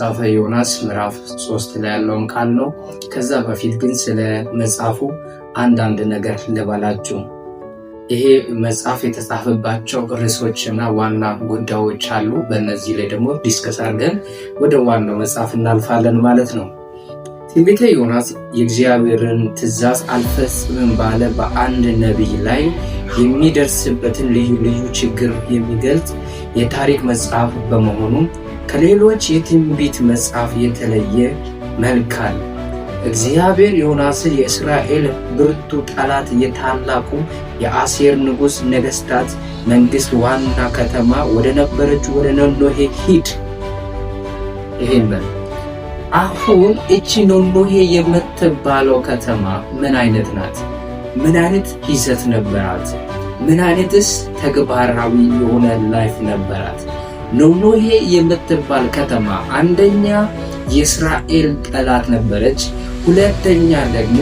መጽሐፈ ዮናስ ምዕራፍ 3 ላይ ያለውን ቃል ነው። ከዛ በፊት ግን ስለ መጽሐፉ አንዳንድ ነገር ልበላችሁ። ይሄ መጽሐፍ የተጻፈባቸው ርዕሶችና ዋና ጉዳዮች አሉ። በእነዚህ ላይ ደግሞ ዲስከስ አድርገን ወደ ዋናው መጽሐፍ እናልፋለን ማለት ነው። ትንቢተ ዮናስ የእግዚአብሔርን ትእዛዝ አልፈጽምም ባለ በአንድ ነቢይ ላይ የሚደርስበትን ልዩ ልዩ ችግር የሚገልጽ የታሪክ መጽሐፍ በመሆኑ ከሌሎች የትንቢት መጽሐፍ የተለየ መልክ አለው። እግዚአብሔር ዮናስን የእስራኤል ብርቱ ጠላት የታላቁ የአሴር ንጉሥ ነገሥታት መንግሥት ዋና ከተማ ወደ ነበረችው ወደ ነኖሄ ሂድ። ይሄንን አሁን እቺ ነኖሄ የምትባለው ከተማ ምን አይነት ናት? ምን አይነት ይዘት ነበራት? ምን አይነትስ ተግባራዊ የሆነ ላይፍ ነበራት? ነኖሄ የምትባል ከተማ አንደኛ የእስራኤል ጠላት ነበረች። ሁለተኛ ደግሞ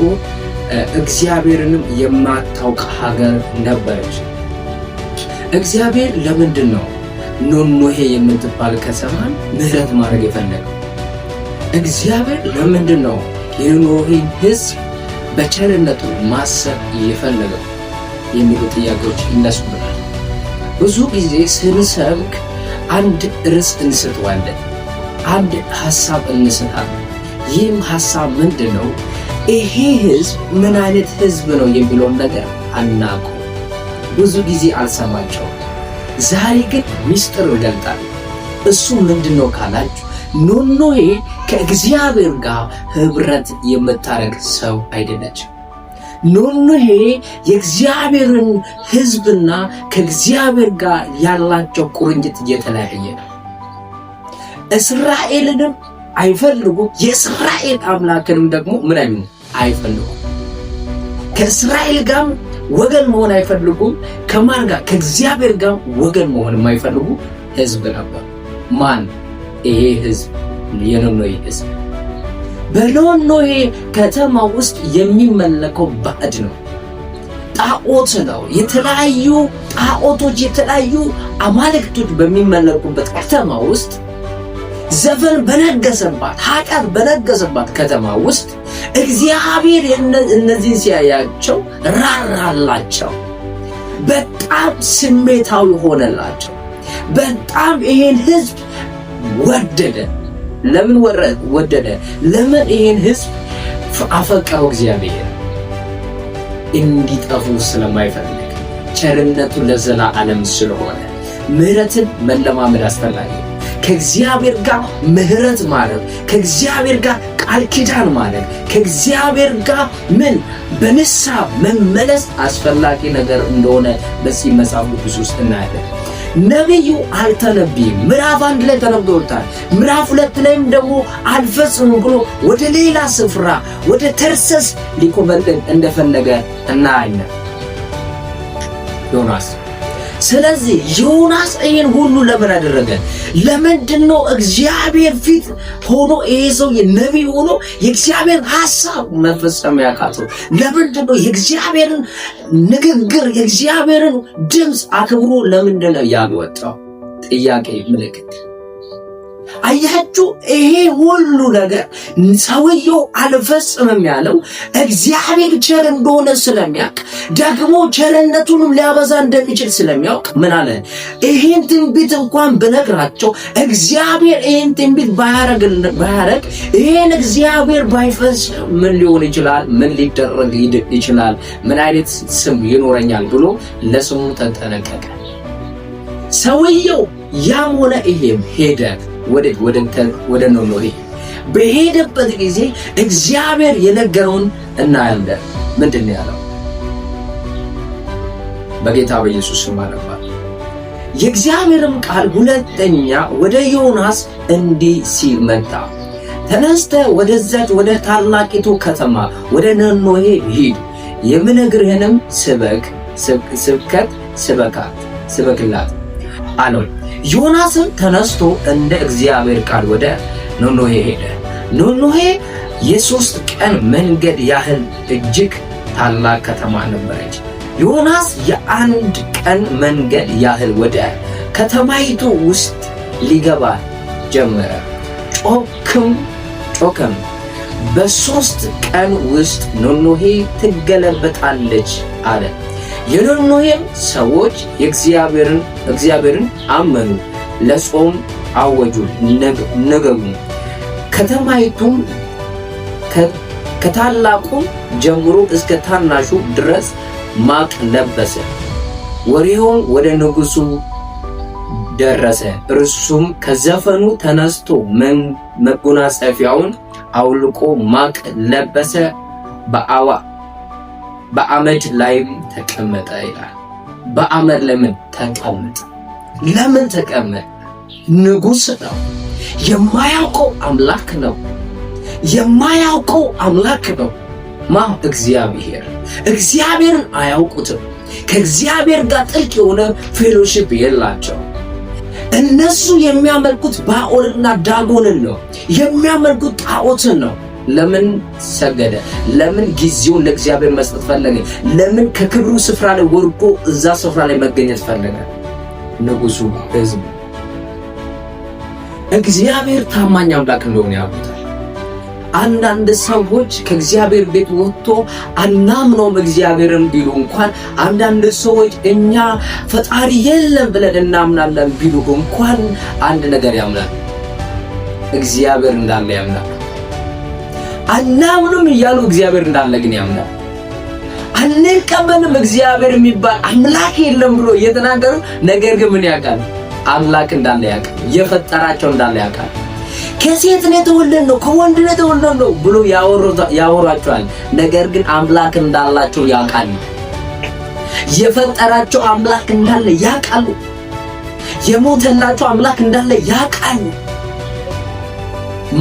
እግዚአብሔርንም የማታውቅ ሀገር ነበረች። እግዚአብሔር ለምንድን ነው ነኖሄ የምትባል ከተማን ምህረት ማድረግ የፈለገው? እግዚአብሔር ለምንድን ነው የነኖሄን ሕዝብ በቸርነቱ ማሰብ የፈለገው የሚሉ ጥያቄዎች ይነሱብናል። ብዙ ጊዜ ስንሰብክ አንድ ርዕስ እንሰጠዋለን፣ አንድ ሐሳብ እንሰጣለን። ይህም ሐሳብ ምንድን ነው? ይሄ ሕዝብ ምን አይነት ሕዝብ ነው የሚለውን ነገር አናውቅም። ብዙ ጊዜ አልሰማቸውም። ዛሬ ግን ሚስጥር ይገልጣል። እሱ ምንድን ነው ካላችሁ፣ ነኖሄ ከእግዚአብሔር ጋር ህብረት የምታረግ ሰው አይደለችም። ነኖሄ የእግዚአብሔርን ሕዝብና ከእግዚአብሔር ጋር ያላቸው ቁርኝት የተለያየ ነው። እስራኤልንም አይፈልጉም፣ የእስራኤል አምላክንም ደግሞ ምን አይፈልጉም። ከእስራኤል ጋር ወገን መሆን አይፈልጉም። ከማን ጋር? ከእግዚአብሔር ጋር ወገን መሆን የማይፈልጉ ሕዝብ ነበር። ማን? ይሄ ሕዝብ የነኖሄ ሕዝብ። በነኖሄ ከተማ ውስጥ የሚመለከው ባዕድ ነው፣ ጣዖት ነው። የተለያዩ ጣዖቶች፣ የተለያዩ አማልክቶች በሚመለኩበት ከተማ ውስጥ ዘፈን በነገሰባት፣ ኃጢአት በነገሰባት ከተማ ውስጥ እግዚአብሔር እነዚህን ሲያያቸው ራራላቸው፣ በጣም ስሜታዊ ሆነላቸው። በጣም ይሄን ሕዝብ ወደደ። ለምን ወደደ? ለምን ይሄን ሕዝብ አፈቀረው? እግዚአብሔር እንዲጠፉ ስለማይፈልግ፣ ቸርነቱ ለዘላለም ስለሆነ ምህረትን መለማመድ አስፈላጊ። ከእግዚአብሔር ጋር ምህረት ማለት፣ ከእግዚአብሔር ጋር ቃል ኪዳን ማለት፣ ከእግዚአብሔር ጋር በንስሐ መመለስ አስፈላጊ ነገር እንደሆነ በዚህ መጽሐፍ ቅዱስ ውስጥ እናያለን። ነቢዩ አልተነብይም። ምዕራፍ 1 ላይ ተነግሮታል። ምዕራፍ 2 ላይም ደግሞ አልፈጽም ብሎ ወደ ሌላ ስፍራ ወደ ተርሰስ ሊኮበልል እንደፈለገ እናያለን ዮናስ። ስለዚህ ዮናስ ይህን ሁሉ ለምን አደረገ? ለምንድን ነው እግዚአብሔር ፊት ሆኖ ይሄ ሰው ነቢይ ሆኖ የእግዚአብሔር ሐሳብ መፈጸም ያቃተው? ለምንድን ነው የእግዚአብሔርን ንግግር የእግዚአብሔርን ድምፅ አክብሮ ለምንድን ነው ያልወጣው? ጥያቄ ምልክት። አያችሁ፣ ይሄ ሁሉ ነገር ሰውየው አልፈጽምም ያለው እግዚአብሔር ቸር እንደሆነ ስለሚያውቅ፣ ደግሞ ቸርነቱንም ሊያበዛ እንደሚችል ስለሚያውቅ ምን አለ? ይሄን ትንቢት እንኳን ብነግራቸው እግዚአብሔር ይሄን ትንቢት ባያረግ ይሄን እግዚአብሔር ባይፈጽም ምን ሊሆን ይችላል? ምን ሊደረግ ይችላል? ምን አይነት ስም ይኖረኛል ብሎ ለስሙ ተጠነቀቀ። ሰውየው ያም ሆነ ይሄም ሄደ ወደ ነኖሄ። በሄደበት ጊዜ እግዚአብሔር የነገረውን እናያለን። ምንድን ነው ያለው? በጌታ በኢየሱስ ስም አነባል። የእግዚአብሔርም ቃል ሁለተኛ ወደ ዮናስ እንዲህ ሲል መጣ። ተነስተህ ወደዛች ወደ ታላቂቱ ከተማ ወደ ነኖሄ ሂድ፣ የምነግርህንም ስብከት ስበክላት አለው። ዮናስም ተነስቶ እንደ እግዚአብሔር ቃል ወደ ነኖሄ ሄደ። ነኖሄ የ3 ቀን መንገድ ያህል እጅግ ታላቅ ከተማ ነበረች። ዮናስ የ1 ቀን መንገድ ያህል ወደ ከተማይቱ ውስጥ ሊገባ ጀመረ። ጮከም በ3 ቀን ውስጥ ኖኖሄ ትገለበጣለች አለ። የኖኖሄም ሰዎች እግዚአብሔርን አመኑ፣ ለጾም አወጁ፣ ነገሩ። ከተማይቱም ከታላቁ ጀምሮ እስከ ታናሹ ድረስ ማቅ ለበሰ። ወሬውም ወደ ንጉሡ ደረሰ። እርሱም ከዘፈኑ ተነስቶ መጎናጸፊያውን አውልቆ ማቅ ለበሰ፣ በአመድ ላይም ተቀመጠ ይላል። በአመድ ለምን ተቀመጠ? ለምን ተቀመጠ? ንጉሥ ነው። የማያውቀው አምላክ ነው። የማያውቀው አምላክ ነው። እግዚአብሔርን አያውቁትም። ከእግዚአብሔር ጋር ጥልቅ የሆነ ፌሎሺፕ የላቸው። እነሱ የሚያመልኩት ባኦልና ዳጎንን ነው። የሚያመልኩት ጣዖትን ነው። ለምን ሰገደ? ለምን ጊዜውን ለእግዚአብሔር መስጠት ፈለገ? ለምን ከክብሩ ስፍራ ላይ ወርዶ እዛ ስፍራ ላይ መገኘት ፈለገ? ንጉሡ ሕዝብ እግዚአብሔር ታማኝ አምላክ እንደሆነ ያውቁታል። አንዳንድ ሰዎች ከእግዚአብሔር ቤት ወጥቶ አናምነውም እግዚአብሔርን ቢሉ እንኳን አንዳንድ ሰዎች እኛ ፈጣሪ የለም ብለን እናምናለን ቢሉ እንኳን አንድ ነገር ያምናል፣ እግዚአብሔር እንዳለ ያምናል። አናምንም እያሉ እግዚአብሔር እንዳለ ግን ያምናል። አንቀበልም እግዚአብሔር የሚባል አምላክ የለም ብሎ እየተናገሩ ነገር ግን ምን ያውቃል? አምላክ እንዳለ ያውቃል። የፈጠራቸው እንዳለ ያውቃል። ከሴት ነው የተወለድነው ከወንድ ነው የተወለድነው ብሎ ያወሯቸዋል። ነገር ግን አምላክ እንዳላቸው ያውቃሉ። የፈጠራቸው አምላክ እንዳለ ያውቃሉ። የሞተላቸው አምላክ እንዳለ ያውቃሉ።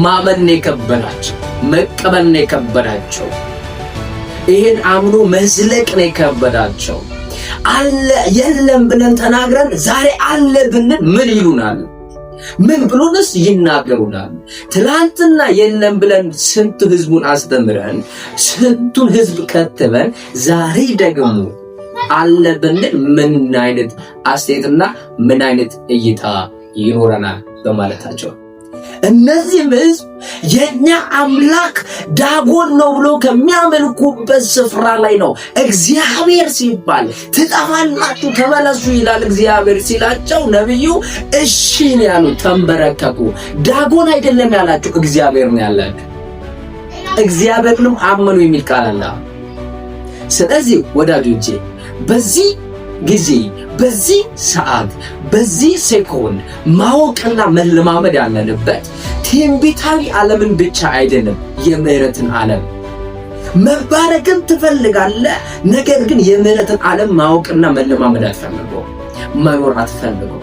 ማመን ነው የከበዳቸው፣ መቀበል ነው የከበዳቸው፣ ይሄን አምኖ መዝለቅ ነው የከበዳቸው። አለ የለም ብለን ተናግረን ዛሬ አለ ብንል ምን ይሉናል? ምን ብሎንስ ይናገሩናል? ትላንትና የለም ብለን ስንት ህዝቡን አስተምረን ስንቱን ህዝብ ከተበን ዛሬ ደግሞ አለ ብንል ምን አይነት አስተያየትና ምን አይነት እይታ ይኖረናል በማለታቸው እነዚህም ህዝብ የኛ አምላክ ዳጎን ነው ብሎ ከሚያመልኩበት ስፍራ ላይ ነው እግዚአብሔር ሲባል ትጠፋላችሁ ተመለሱ ይላል እግዚአብሔር ሲላቸው ነብዩ እሺ ነው ያሉት፣ ተንበረከኩ። ዳጎን አይደለም ያላችሁ እግዚአብሔር ነው ያላችሁ። እግዚአብሔርንም አመኑ የሚል ቃል አለ። ስለዚህ ወዳጆቼ በዚህ ጊዜ በዚህ ሰዓት በዚህ ሴኮንድ ማወቅና መለማመድ ያለንበት ትንቢታዊ ዓለምን ብቻ አይደለም፣ የምህረትን ዓለም መባረክን ትፈልጋለህ። ነገር ግን የምህረትን ዓለም ማወቅና መለማመድ አትፈልገው፣ መኖር አትፈልገው።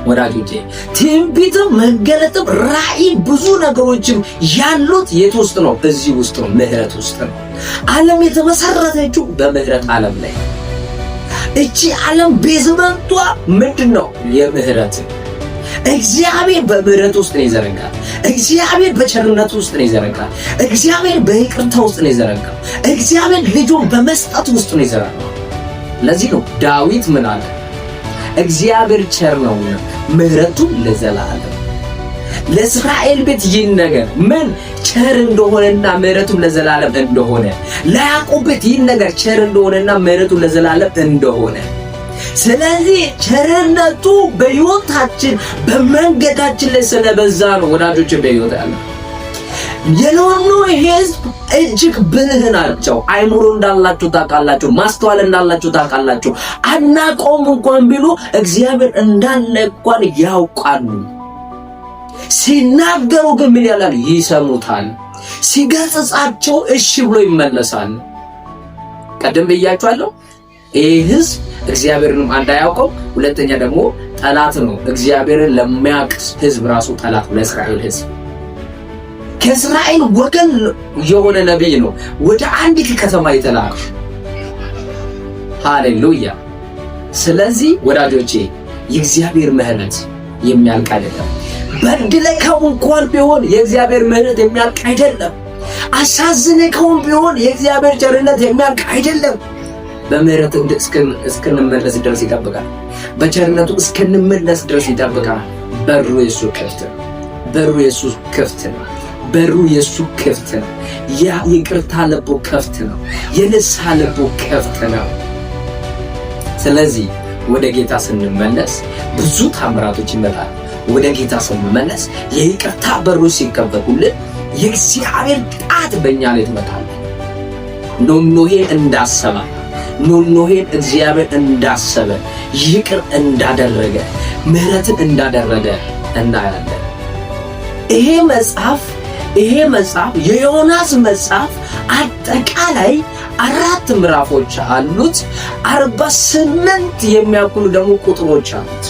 ወዳጆቼ ትንቢትም መገለጥም ራእይ ብዙ ነገሮችም ያሉት የት ውስጥ ነው? እዚህ ውስጥ ነው፣ ምህረት ውስጥ ነው። ዓለም የተመሰረተችው በምህረት ዓለም ላይ። እቺ ዓለም ቤዝመንቷ ምንድነው? የምህረት። እግዚአብሔር በምህረት ውስጥ ነው ይዘረጋል። እግዚአብሔር በቸርነት ውስጥ ነው ይዘረጋል። እግዚአብሔር በይቅርታ ውስጥ ነው ይዘረጋል። እግዚአብሔር ልጁን በመስጠት ውስጥ ነው ይዘረጋል። ለዚህ ነው ዳዊት ምን አለ? እግዚአብሔር ቸር ነው፣ ምህረቱ ለዘላለም። ለእስራኤል ቤት ይህን ነገር ምን ቸር እንደሆነና ምህረቱ ለዘላለም እንደሆነ፣ ለያዕቆብ ቤት ይህን ነገር ቸር እንደሆነና ምህረቱ ለዘላለም እንደሆነ። ስለዚህ ቸርነቱ በሕይወታችን በመንገዳችን ላይ ስለበዛ ነው ወዳጆች በሕይወት ያለ የኖርነው ሕዝብ እጅግ ብልህ ናቸው። አይምሮ እንዳላችሁ ታውቃላችሁ፣ ማስተዋል እንዳላችሁ ታውቃላችሁ። አናውቀውም እንኳን ቢሉ እግዚአብሔር እንዳለ እንኳን ያውቃሉ። ሲናገሩ ግን ምን ያላል? ይሰሙታል። ሲገጽጻቸው እሺ ብሎ ይመለሳል። ቀደም ብያችኋለሁ። ይህ ህዝብ እግዚአብሔርንም እንዳያውቀው፣ ሁለተኛ ደግሞ ጠላት ነው። እግዚአብሔርን ለሚያውቅ ህዝብ ራሱ ጠላት ነው። ለእስራኤል ህዝብ ከእስራኤል ወገን የሆነ ነቢይ ነው ወደ አንዲት ከተማ የተላከ። ሃሌሉያ። ስለዚህ ወዳጆቼ የእግዚአብሔር ምህረት የሚያልቅ አይደለም። በድለከው እንኳን ቢሆን የእግዚአብሔር ምህረት የሚያልቅ አይደለም። አሳዝነከው ቢሆን የእግዚአብሔር ቸርነት የሚያልቅ አይደለም። በምህረቱ እስክንመለስ ድረስ ይጠብቃል። በቸርነቱ እስክንመለስ ድረስ ይጠብቃል። በሩ የሱ ክፍት ነው። በሩ የሱ ክፍት ነው። በሩ የሱ ክፍት ነው። የይቅርታ ልቡ ክፍት ነው። የንስሐ ልቡ ክፍት ነው። ስለዚህ ወደ ጌታ ስንመለስ ብዙ ታምራቶች ይመጣሉ። ወደ ጌታ ስንመለስ የይቅርታ በሮች ሲከፈቱልን የእግዚአብሔር ጣት በእኛ ላይ ትመጣለች። ኖሄን እንዳሰበ ኖሄን እግዚአብሔር እንዳሰበ ይቅር እንዳደረገ ምሕረትን እንዳደረገ እናያለን። ይሄ መጽሐፍ የዮናስ መጽሐፍ አጠቃላይ 4 ምዕራፎች አሉት። 48 የሚያክሉ ደግሞ ቁጥሮች አሉት።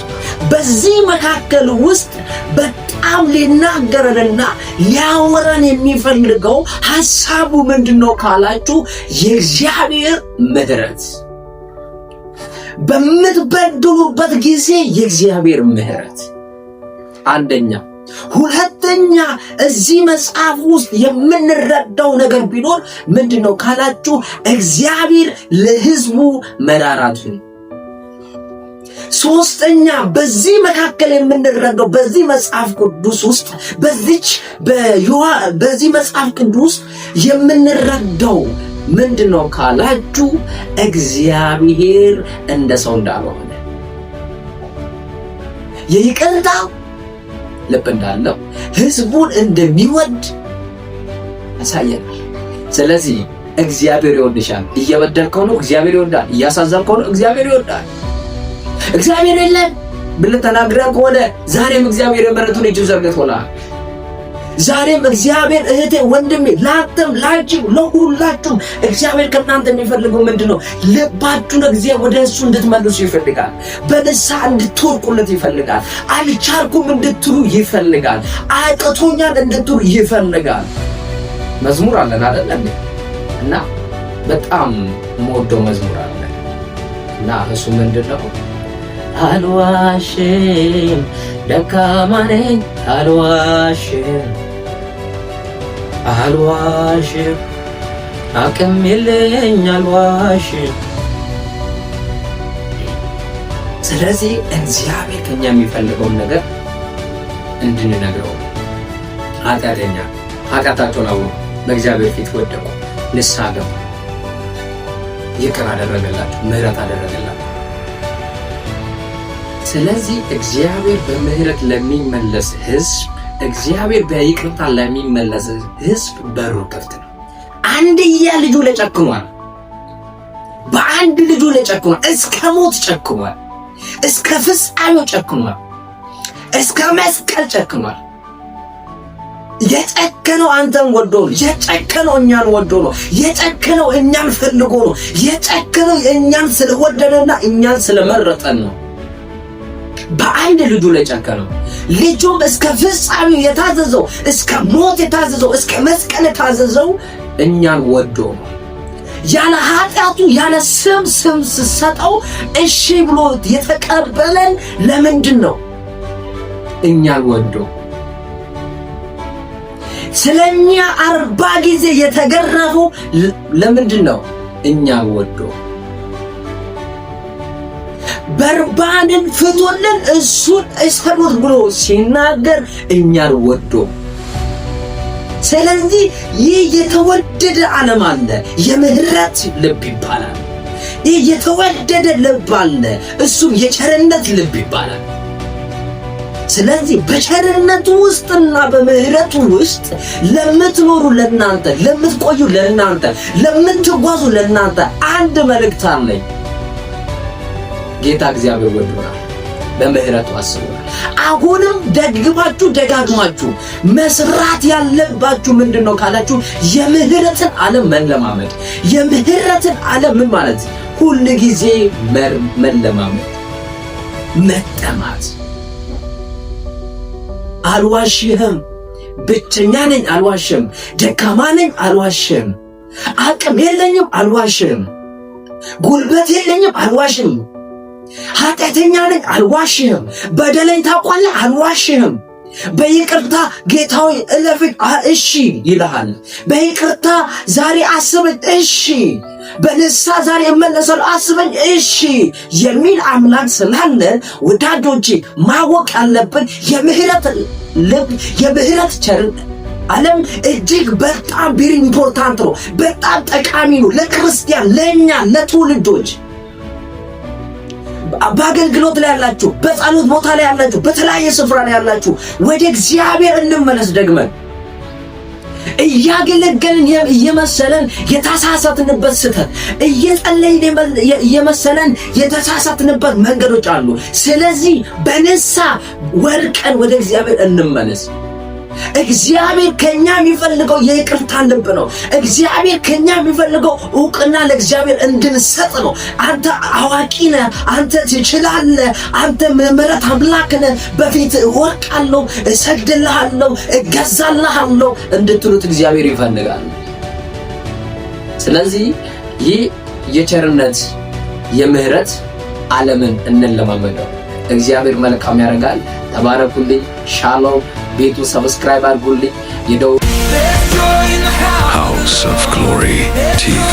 በዚህ መካከል ውስጥ በጣም ሊናገረንና ሊያወራን የሚፈልገው ሐሳቡ ምንድነው ካላችሁ የእግዚአብሔር ምሕረት፣ በምትበድሉበት ጊዜ የእግዚአብሔር ምሕረት አንደኛ። ሁለተኛ እዚህ መጽሐፍ ውስጥ የምንረዳው ነገር ቢኖር ምንድነው ካላችሁ እግዚአብሔር ለሕዝቡ መራራቱን። ሶስተኛ በዚህ መካከል የምንረዳው በዚህ መጽሐፍ ቅዱስ ውስጥ በዚህ መጽሐፍ ቅዱስ የምንረዳው ምንድነው ካላችሁ እግዚአብሔር እንደ ሰው እንዳልሆነ የይቅርታ ልብ እንዳለው ሕዝቡን እንደሚወድ ያሳየናል። ስለዚህ እግዚአብሔር ይወድሻል። እየበደልከው ነው፣ እግዚአብሔር ይወዳል። እያሳዘንከው ነው፣ እግዚአብሔር ይወዳል። እግዚአብሔር የለም ብለህ ተናግረህ ከሆነ ዛሬም እግዚአብሔር የምሕረቱን እጁን ዘርግቶልሃል። ዛሬም እግዚአብሔር እህቴ፣ ወንድሜ፣ ላንተም ላንቺም ለሁላችሁም እግዚአብሔር ከእናንተ የሚፈልገው ምንድነው? ልባችሁን ወደ እሱ እንድትመልሱ ይፈልጋል። በንስሐ እንድትወርቁለት ይፈልጋል። አልቻልኩም እንድትሉ ይፈልጋል። አቅቶኛል እንድትሉ ይፈልጋል። መዝሙር አለን አይደል እንዴ? እና በጣም የምወደው መዝሙር አለ እና እሱ ምንድነው? አልዋሽም ደካማ ነኝ፣ አልዋሽም አቅም የለኝ፣ አልዋሽም። ስለዚህ እግዚአብሔር ከኛ የሚፈልገውን ነገር እንድንነግረው። ኃጢአታቸውን አወቁ፣ በእግዚአብሔር ፊት ወደቁ፣ ንስሐ ገቡ፣ ይቅር አደረገላቸው፣ ምሕረት አደረገላቸው። ስለዚህ እግዚአብሔር በምሕረት ለሚመለስ ሕዝብ፣ እግዚአብሔር በይቅርታ ለሚመለስ ሕዝብ በሩ ክፍት ነው። አንድያ ልጁ ለጨክኗል። በአንድ ልጁ ለጨክኗል። እስከ ሞት ጨክኗል። እስከ ፍጻሜው ጨክኗል። እስከ መስቀል ጨክኗል። የጨከነው አንተን ወዶ ነው። የጨከነው እኛን ወዶ ነው። የጨከነው እኛን ፈልጎ ነው። የጨከነው እኛን ስለወደደና እኛን ስለመረጠን ነው። በአንድ ልጁ ላይ ጨከነው። ልጁም እስከ ፍጻሜው የታዘዘው፣ እስከ ሞት የታዘዘው፣ እስከ መስቀል የታዘዘው እኛን ወዶ ነው። ያለ ኃጢአቱ ያለ ስም ስሰጠው እሺ ብሎ የተቀበለን ለምንድን ነው? እኛን ወዶ። ስለኛ 40 ጊዜ የተገረፈው ለምንድን ነው? እኛን ወዶ። በርባንን ፍቱልን እሱን እስከሞት ብሎ ሲናገር እኛን ወዶ። ስለዚህ ይህ የተወደደ ዓለም አለ፣ የምህረት ልብ ይባላል። ይህ የተወደደ ልብ አለ፣ እሱም የቸርነት ልብ ይባላል። ስለዚህ በቸርነቱ ውስጥና በምህረቱ ውስጥ ለምትኖሩ ለናንተ፣ ለምትቆዩ ለናንተ፣ ለምትጓዙ ለናንተ አንድ መልእክት አለኝ። ጌታ እግዚአብሔር ወዶናል፣ በምህረቱ አስቦናል። አሁንም ደጋግማችሁ መስራት ያለባችሁ ምንድነው ካላችሁ የምህረትን ዓለም መለማመድ። የምህረትን ዓለም ምን ማለት? ሁል ጊዜ መለማመድ፣ መጠማት። አልዋሽህም፣ ብቸኛ ነኝ አልዋሽም፣ ደካማ ነኝ አልዋሽም፣ አቅም የለኝም አልዋሽም፣ ጉልበት የለኝም አልዋሽም፣ ኃጢአተኛ ነኝ አልዋሽህም፣ በደለኝ ታውቃለህ አልዋሽህም፣ በይቅርታ ጌታዬ እለፊት እሺ ይልሃል። በይቅርታ ዛሬ አስበኝ እሺ፣ በንስሐ ዛሬ እመለሳለሁ አስበኝ እሺ የሚል አምላክ ስላለ ወዳጆቼ ማወቅ ያለብን የምህረት ልብ የምህረት ቸርነት ዓለም እጅግ በጣም ቢሪ ኢምፖርታንት ነው። በጣም ጠቃሚ ነው ለክርስቲያን፣ ለእኛ ለትውልዶች። በአገልግሎት ላይ ያላችሁ፣ በጸሎት ቦታ ላይ ያላችሁ፣ በተለያየ ስፍራ ላይ ያላችሁ ወደ እግዚአብሔር እንመለስ። ደግመን እያገለገልን እየመሰለን የተሳሳትንበት ስህተት፣ እየጸለይን እየመሰለን የተሳሳትንበት መንገዶች አሉ። ስለዚህ በንስሐ ወድቀን ወደ እግዚአብሔር እንመለስ። እግዚአብሔር ከኛ የሚፈልገው የይቅርታን ልብ ነው። እግዚአብሔር ከኛ የሚፈልገው ዕውቅና ለእግዚአብሔር እንድንሰጥ ነው። አንተ አዋቂ ነህ፣ አንተ ትችላለህ፣ አንተ ምሕረት አምላክ ነህ፣ በፊት እወድቃለሁ፣ እሰግድልሃለሁ፣ እገዛልሃለሁ እንድትሉት እግዚአብሔር ይፈልጋል። ስለዚህ ይህ የቸርነት የምህረት ዓለምን እንለማመደው። እግዚአብሔር መልካም ያደርጋል። ተባረኩልኝ። ሻሎም። ቤቱ ሰብስክራይብ አድርጉልኝ። House of Glory TV